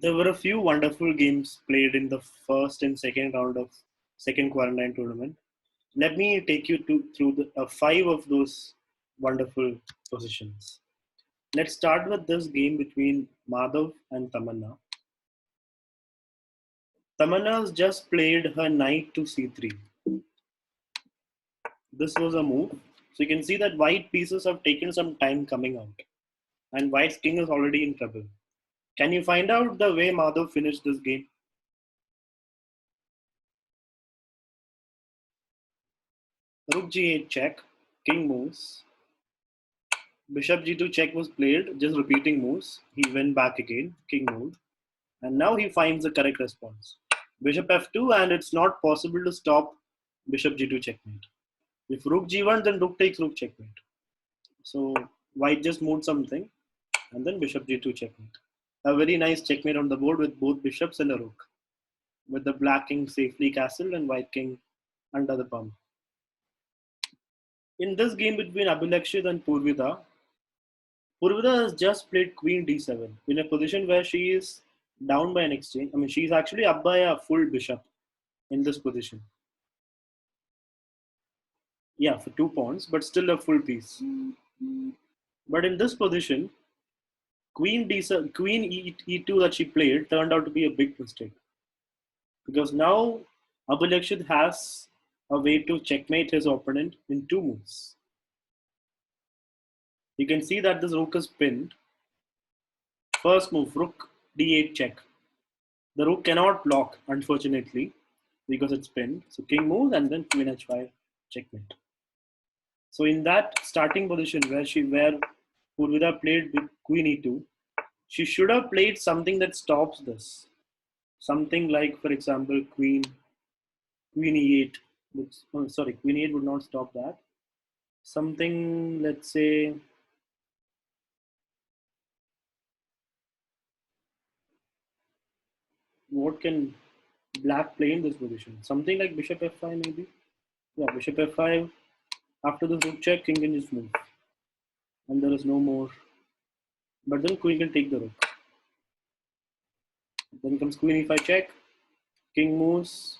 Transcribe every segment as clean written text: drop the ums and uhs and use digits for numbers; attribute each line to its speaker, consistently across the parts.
Speaker 1: There were a few wonderful games played in the first and second round of second quarantine tournament. Let me take you through five of those wonderful positions. Let's start with this game between Madhav and Tamanna. Tamanna has just played her knight to c3. This was a move. So you can see that white pieces have taken some time coming out. And white's king is already in trouble. Can you find out the way Madhav finished this game? Rook g8 check, king moves. Bishop g2 check was played, just repeating moves. He went back again, king moved. And now he finds the correct response. Bishop f2, and it's not possible to stop bishop g2 checkmate. If rook g1, then rook takes rook checkmate. So white just moved something, and then bishop g2 checkmate. A very nice checkmate on the board with both bishops and a rook, with the black king safely castled and white king under the pawn. In this game between Obnoxious and Por Vida, Por Vida has just played queen d7 in a position where she is down by an exchange. I mean, she's actually up by a full bishop in this position. Yeah, for 2 pawns, but still a full piece. But in this position, queen e2 that she played turned out to be a big mistake. Because now Obnoxious has a way to checkmate his opponent in 2 moves. You can see that this rook is pinned. First move, rook d8 check. The rook cannot block, unfortunately, because it's pinned. So king moves and then queen h5 checkmate. So in that starting position where Por Vida played with queen e2, she should have played something that stops this. Something like, for example, queen e8. Queen e8 would not stop that. Something, let's say, what can black play in this position? Something like bishop f5 maybe. Yeah, bishop f5. After the rook check, king can just move. And there is no more. But then queen can take the rook. Then comes queen e5 check. King moves.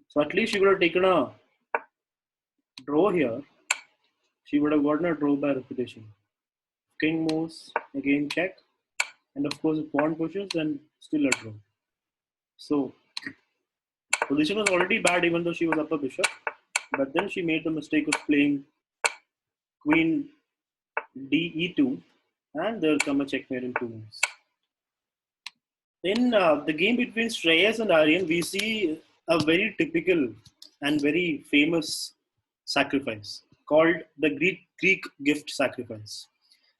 Speaker 1: So at least she would have taken a draw here. She would have gotten a draw by repetition. King moves, again check. And of course, if pawn pushes, then still a draw. So position was already bad even though she was up a bishop. But then she made the mistake of playing queen d e2. And there will come a checkmate in 2 moves. In the game between Shreyas and Aryan, we see a very typical and very famous sacrifice called the Greek gift sacrifice.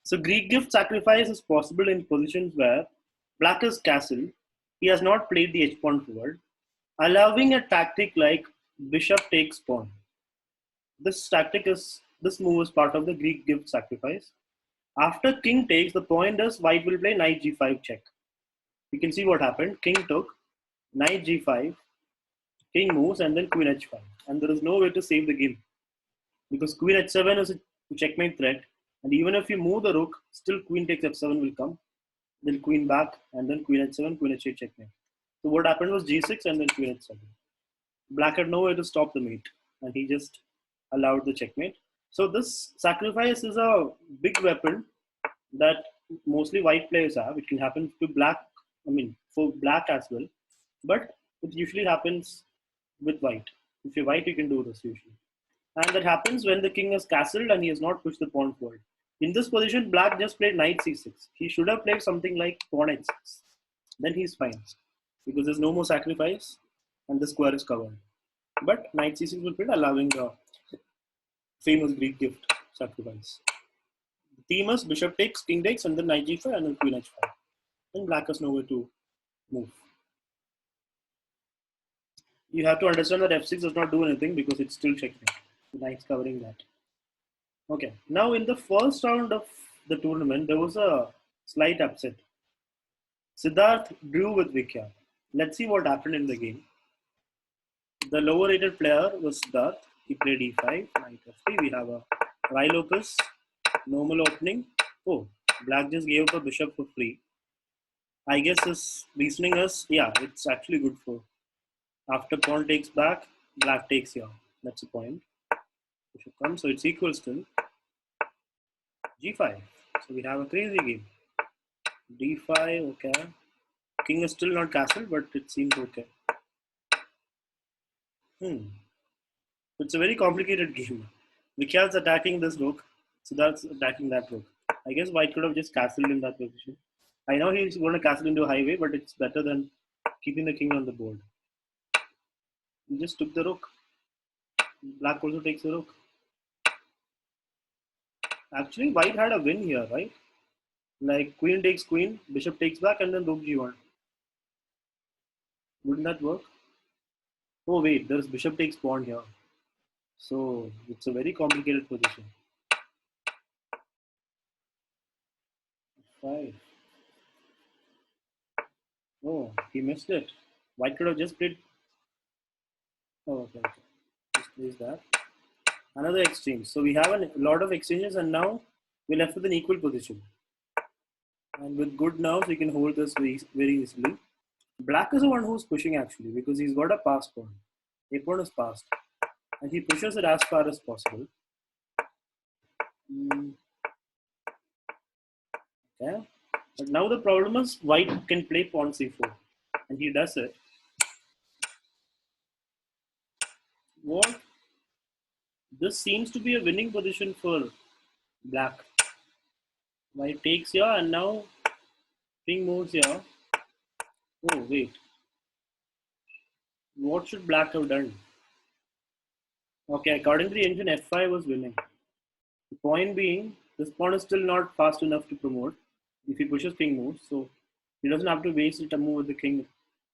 Speaker 1: So Greek gift sacrifice is possible in positions where black is castled, he has not played the h-pawn forward, allowing a tactic like bishop takes pawn. This move is part of the Greek gift sacrifice. After king takes, the point is white will play knight g5 check. You can see what happened. King took, knight g5, king moves, and then queen h5. And there is no way to save the game. Because queen h7 is a checkmate threat. And even if you move the rook, still queen takes f7 will come. Then queen back, and then queen h7, queen h8 checkmate. So what happened was g6 and then queen h7. Black had no way to stop the mate. And he just allowed the checkmate. So this sacrifice is a big weapon that mostly white players have. It can happen to black, for black as well, but it usually happens with white. If you're white, you can do this usually. And that happens when the king is castled and he has not pushed the pawn forward. In this position, black just played knight c6. He should have played something like pawn h6. Then he's fine because there's no more sacrifice and the square is covered. But knight c6 will play, allowing the famous Greek gift sacrifice. The theme is bishop takes, king takes, and then knight g5 and then queen h5. And black has nowhere to move. You have to understand that f6 does not do anything because it's still checkmate. The knight's covering that. Okay, now in the first round of the tournament, there was a slight upset. Siddharth drew with Vikya. Let's see what happened in the game. The lower rated player was Siddharth. He played e5, knight f3. We have a white locus, normal opening. Oh, black just gave up a bishop for free. I guess his reasoning is, yeah, it's actually good for after pawn takes back, black takes here. That's the point. Bishop comes, so it's equal still. G5. So we have a crazy game. D5, okay. King is still not castled, but it seems okay. It's a very complicated game. Mikhail's attacking this rook, so that's attacking that rook. I guess white could have just castled in that position. I know he's going to castle into a highway, but it's better than keeping the king on the board. He just took the rook. Black also takes the rook. Actually, white had a win here, right? Like queen takes queen, bishop takes back, and then rook g1. Wouldn't that work? Oh wait, there's bishop takes pawn here. So it's a very complicated position. 5. Oh, he missed it. White could have just played. Oh, okay. Just plays that. Another exchange. So we have a lot of exchanges, and now we're left with an equal position. And with good now, we can hold this very, very easily. Black is the one who's pushing actually because he's got a pass pawn. A pawn is passed, and he pushes it as far as possible. Okay. But now the problem is white can play pawn c4, and he does it. What? This seems to be a winning position for black. White takes here, and now king moves here. Oh wait, what should black have done? Okay, according to the engine, f5 was winning. The point being, this pawn is still not fast enough to promote if he pushes king moves, so he doesn't have to waste it to move with the king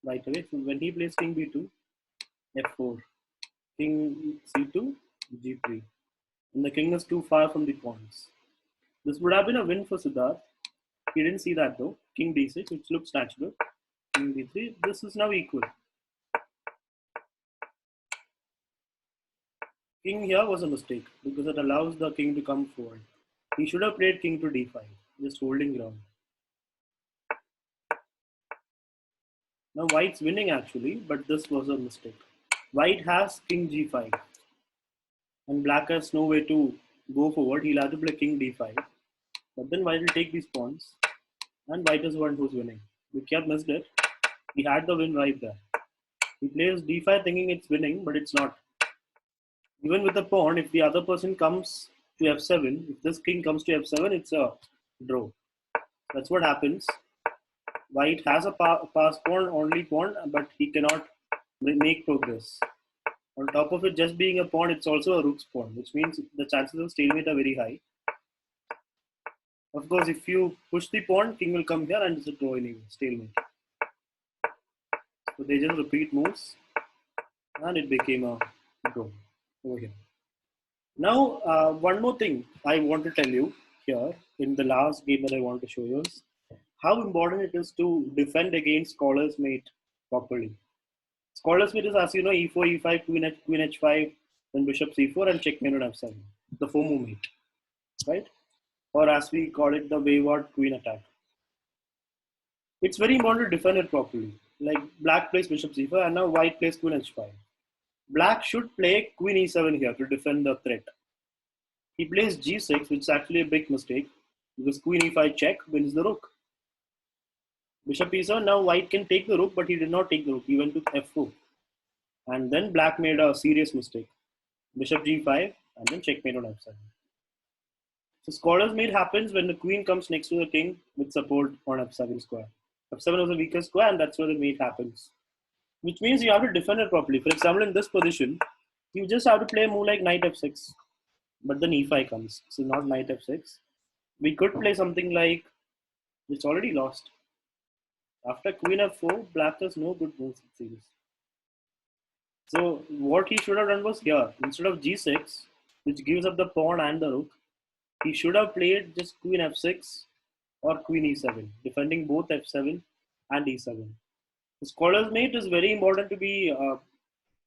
Speaker 1: right away. So when he plays king b2, f4, king c2, g3, and the king is too far from the pawns. This would have been a win for Siddharth. He didn't see that though. King d6, which looks natural. King d3. This is now equal. King here was a mistake because it allows the king to come forward. He should have played king to d5, just holding ground. Now white's winning actually, but this was a mistake. White has king g5, and black has no way to go forward. He'll have to play king d5, but then white will take these pawns, and white is the one who's winning. Vikyat missed it. He had the win right there. He plays d5 thinking it's winning, but it's not. Even with the pawn, if the other person comes to f7, if this king comes to f7, it's a draw. That's what happens. White has a pass pawn, only pawn, but he cannot make progress. On top of it, just being a pawn, it's also a rook's pawn, which means the chances of stalemate are very high. Of course, if you push the pawn, king will come here and it's a draw anyway, stalemate. So they just repeat moves, and it became a draw over here. Now, one more thing I want to tell you here in the last game that I want to show you is how important it is to defend against scholar's mate properly. Scholar's mate is, as you know, e4, e5, queen h5, then bishop c4, and checkmate on f7, the FOMO mate, right? Or as we call it, the wayward queen attack. It's very important to defend it properly. Like black plays bishop c4, and now white plays queen h5. Black should play queen e7 here to defend the threat. He plays g6, which is actually a big mistake because queen e5 check wins the rook. Bishop e7, now white can take the rook, but he did not take the rook. He went to f4. And then black made a serious mistake. Bishop g5, and then checkmate on f7. So scholar's mate happens when the queen comes next to the king with support on f7 square. f7 was the weakest square, and that's where the mate happens. Which means you have to defend it properly. For example, in this position, you just have to play a move like knight f6. But then e5 comes, so not knight f6. We could play something like, it's already lost. After queen f4, black has no good moves, it seems. So what he should have done was here, instead of g6, which gives up the pawn and the rook, he should have played just queen f6 or queen e7, defending both f7 and e7. The scholar's mate is very important to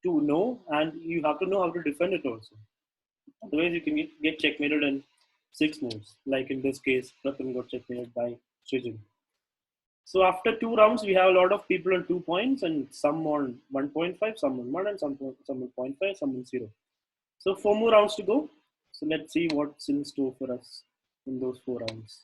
Speaker 1: know, and you have to know how to defend it also. Otherwise, you can get checkmated in 6 moves, like in this case, Pratham got checkmated by Srijin. So after 2 rounds, we have a lot of people on 2 points and some on 1.5, some on 1, and some on 0.5, some on 0. So 4 more rounds to go. So let's see what's in store for us in those 4 rounds.